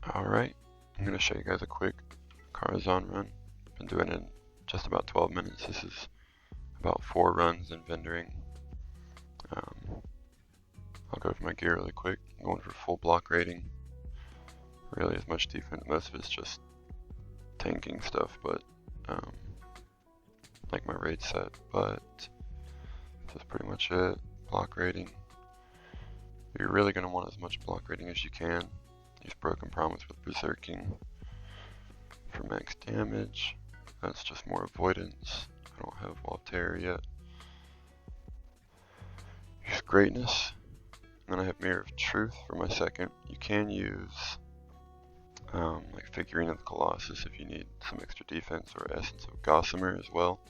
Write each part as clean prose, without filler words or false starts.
Alright, I'm going to show you guys a quick karazhan run. Been doing it in just about 12 minutes. This is about 4 runs in vendoring. I'll go over my gear really quick. I'm going for full block rating. Really as much defense, most of it's just tanking stuff, but like my raid set, but that's pretty much it. Block rating. You're really going to want as much block rating as you can. Use Broken Promise with Berserking for max damage. That's just more avoidance. I don't have Wall of Terror yet. Use Greatness. And then I have Mirror of Truth for my second. You can use like Figurine of the Colossus if you need some extra defense, or Essence of Gossamer as well.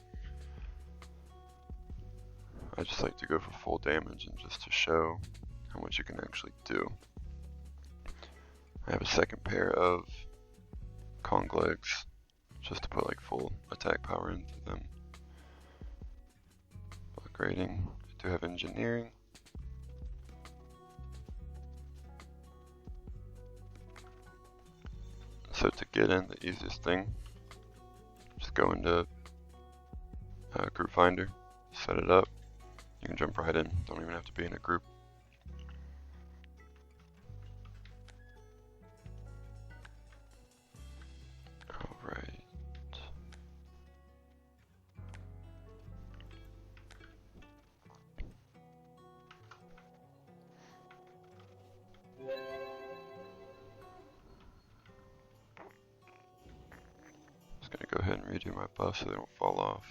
I just like to go for full damage and just to show how much you can actually do. I have a second pair of Kong legs just to put like full attack power into them. Block rating. I do have engineering. So to get in, the easiest thing, just go into Group Finder, set it up. You can jump right in. Don't even have to be in a group. Alright. Just gonna go ahead and redo my buffs so they don't fall off.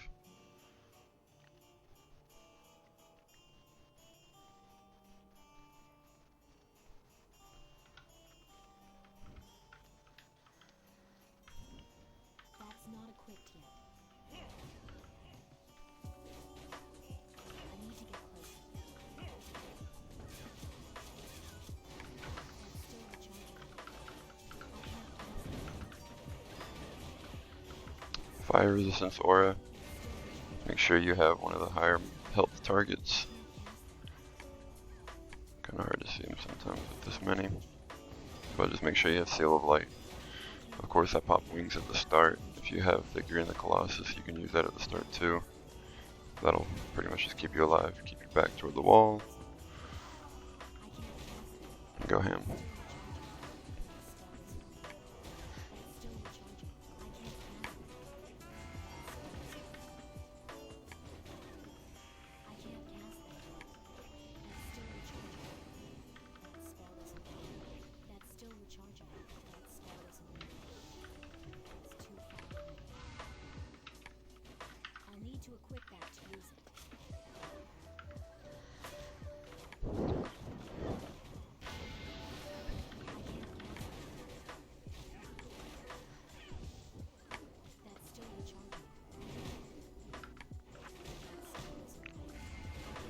Fire resistance aura. Make sure you have one of the higher health targets. Kind of hard to see them sometimes with this many, but just make sure you have Seal of Light. Of course, I pop wings at the start. If you have Figurine the Colossus, you can use that at the start too. That'll pretty much just keep you alive, keep your back toward the wall, and go ham.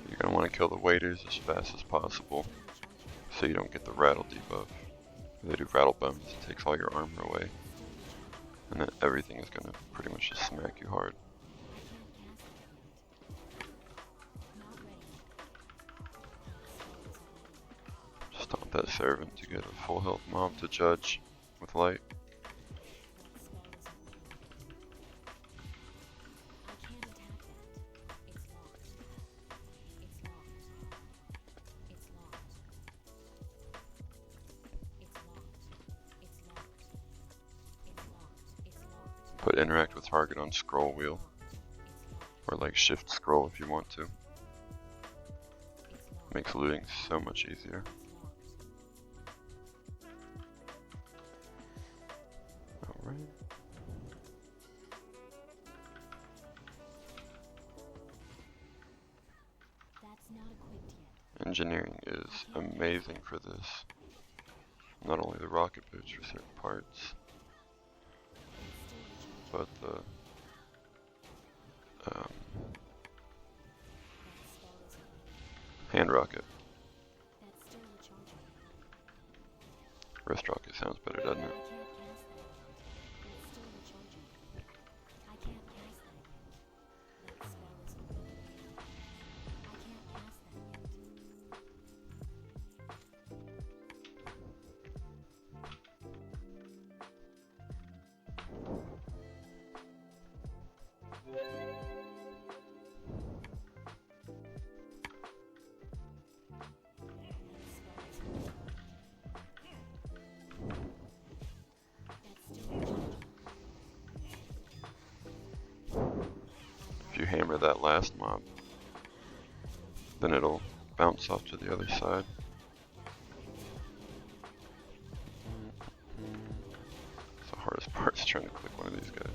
You're going to want to kill the waiters as fast as possible so you don't get the rattle debuff. If they do rattle bones, it takes all your armor away, and then everything is going to pretty much just smack you hard. Just taunt that servant to get a full health mob to judge with light. Put interact with target on scroll wheel, or like shift scroll if you want to. Makes looting so much easier. Alright. Engineering is amazing for this. Not only the rocket boots for certain parts, but the hand rocket. Wrist rocket sounds better, doesn't it? timer that last mob, then it'll bounce off to the other side. It's the hardest part is trying to click one of these guys.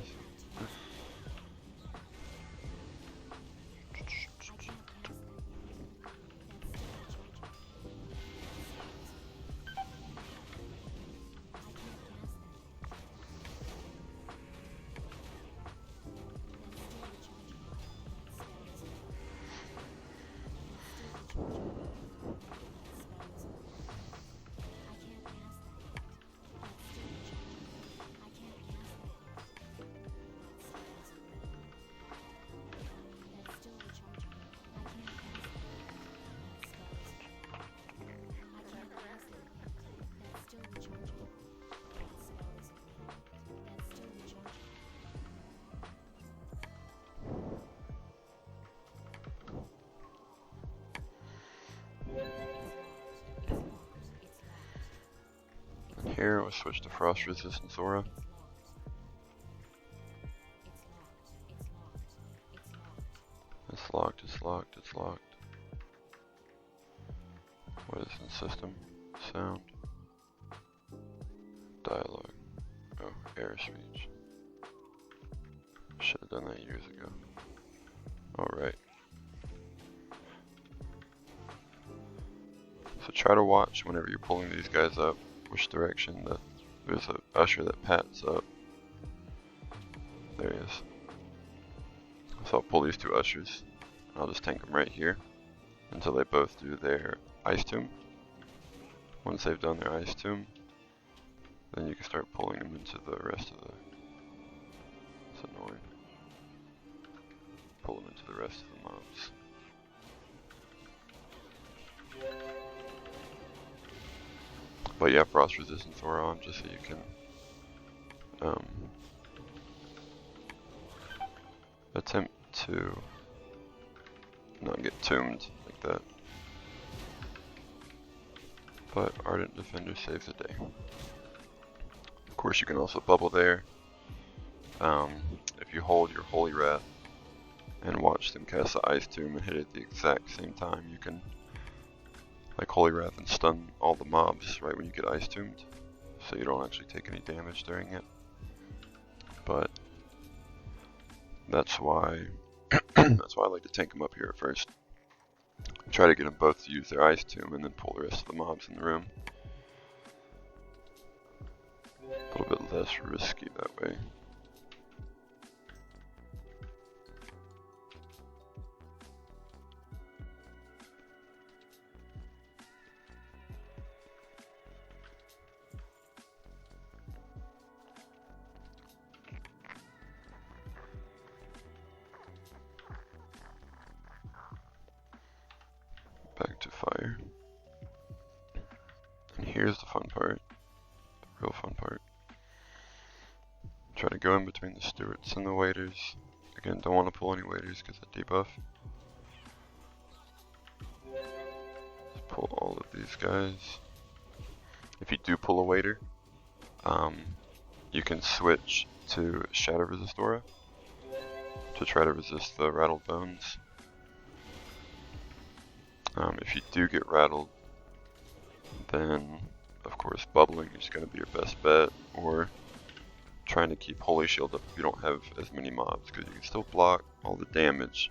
Here we'll switch to frost resistance aura. It's locked, it's locked, it's locked. What is in system? Sound. Dialogue. Oh, air speech. Should have done that years ago. Alright. So try to watch whenever you're pulling these guys up, which direction that there's an usher that pats up. There he is. So I'll pull these two ushers. I'll just tank them right here until they both do their ice tomb. Once they've done their ice tomb, then you can start pulling them into the rest of the... It's annoying. Pull them into the rest of the mobs. But yeah, frost resistance aura on just so you can attempt to not get tombed like that. But Ardent Defender saves the day. Of course you can also bubble there. If you hold your Holy Wrath and watch them cast the Ice Tomb and hit it at the exact same time, you can like Holy Wrath and stun all the mobs right when you get Ice Tombed, so you don't actually take any damage during it. But that's why that's why I like to tank them up here at first. Try to get them both to use their Ice Tomb and then pull the rest of the mobs in the room. A little bit less risky that way. Back to fire. And here's the fun part, the real fun part. Try to go in between the stewards and the waiters. Again, don't want to pull any waiters because of debuff. Just pull all of these guys. If you do pull a waiter, you can switch to Shadow Resist Aura to try to resist the Rattled Bones. If you do get rattled, then of course bubbling is going to be your best bet, or trying to keep Holy Shield up if you don't have as many mobs, because you can still block all the damage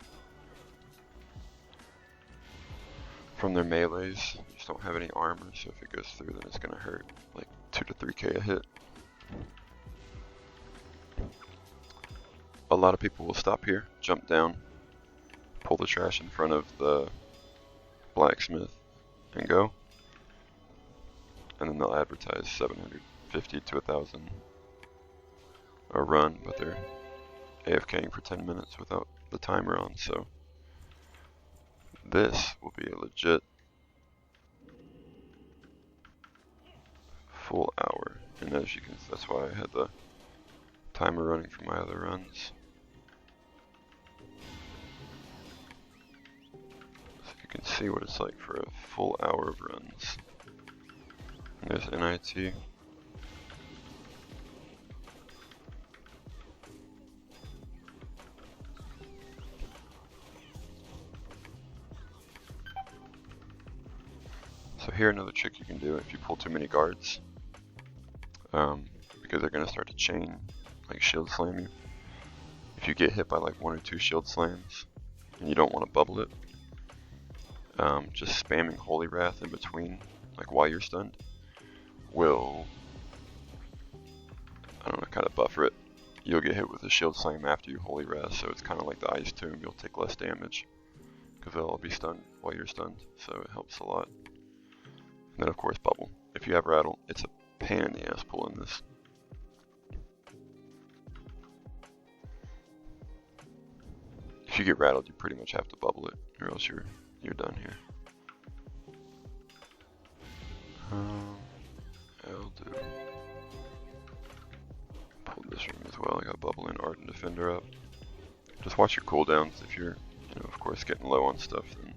from their melees. You just don't have any armor, so if it goes through, then it's going to hurt like 2 to 3k a hit. A lot of people will stop here, jump down, pull the trash in front of the blacksmith and go, and then they'll advertise 750 to 1,000 a run, but they're AFKing for 10 minutes without the timer on, so this will be a legit full hour. And as you can, that's why I had the timer running for my other runs. You can see what it's like for a full hour of runs. And there's NIT. here, another trick you can do if you pull too many guards, because they're going to start to chain, like shield slam you. If you get hit by like 1 or 2 shield slams and you don't want to bubble it, just spamming Holy Wrath in between, like while you're stunned, will, I don't know, kind of buffer it. You'll get hit with a shield slam after you Holy Wrath, so it's kind of like the Ice Tomb. You'll take less damage because they'll all be stunned while you're stunned, so it helps a lot. And then of course bubble. If you have rattle, it's a pain in the ass pulling this. If you get rattled, you pretty much have to bubble it, or else you're done here. I'll do. Pull this room as well. I got Bubble and Ardent Defender up. Just watch your cooldowns. If you're, of course, getting low on stuff, then.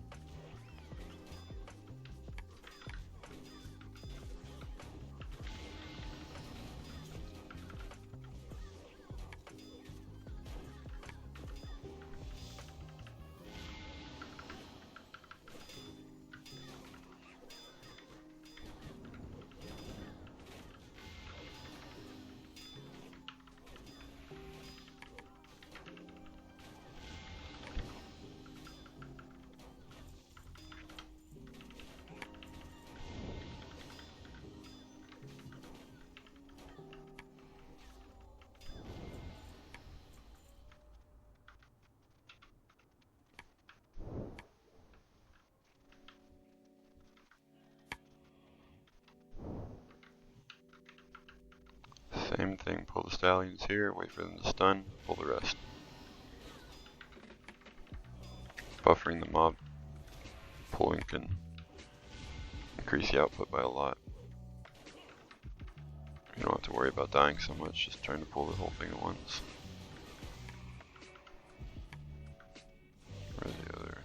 Same thing, pull the Stallions here, wait for them to stun, pull the rest. Buffering the mob pulling can increase the output by a lot. You don't have to worry about dying so much, just trying to pull the whole thing at once. Where's the other?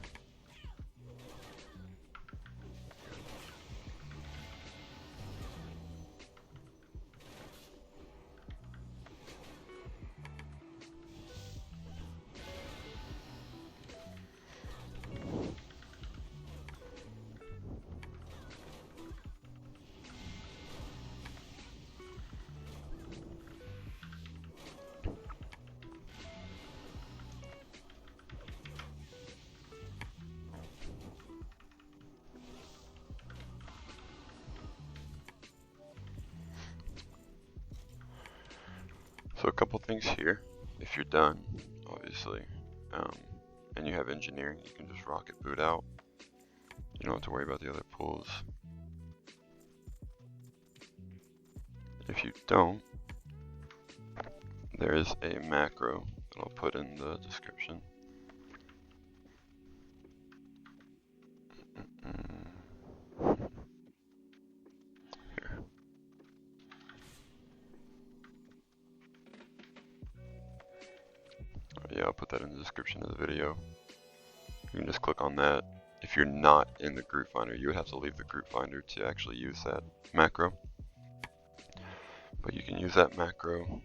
So a couple things here. If you're done, obviously, and you have engineering, you can just rocket boot out. You don't have to worry about the other pulls. If you don't, there is a macro that I'll put in the description. Here. Yeah, I'll put that in the description of the video. You can just click on that. If you're not in the group finder, you would have to leave the group finder to actually use that macro. But you can use that macro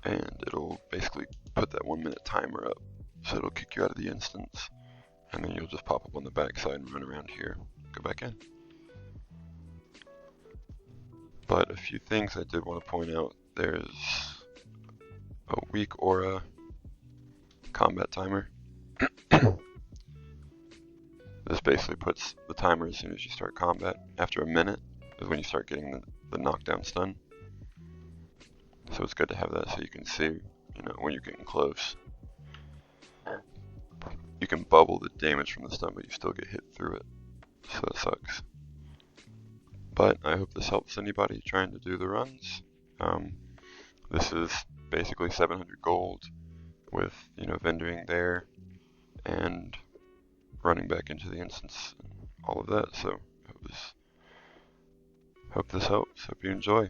and it'll basically put that 1 minute timer up. So it'll kick you out of the instance and then you'll just pop up on the backside and run around here. Go back in. But a few things I did want to point out. There's a weak aura combat timer. This basically puts the timer as soon as you start combat. After a minute is when you start getting the knockdown stun. So it's good to have that so you can see, when you're getting close. You can bubble the damage from the stun, but you still get hit through it. So that sucks. But I hope this helps anybody trying to do the runs. This is basically 700 gold with, vendoring there and running back into the instance and all of that. So hope this helps. Hope you enjoy.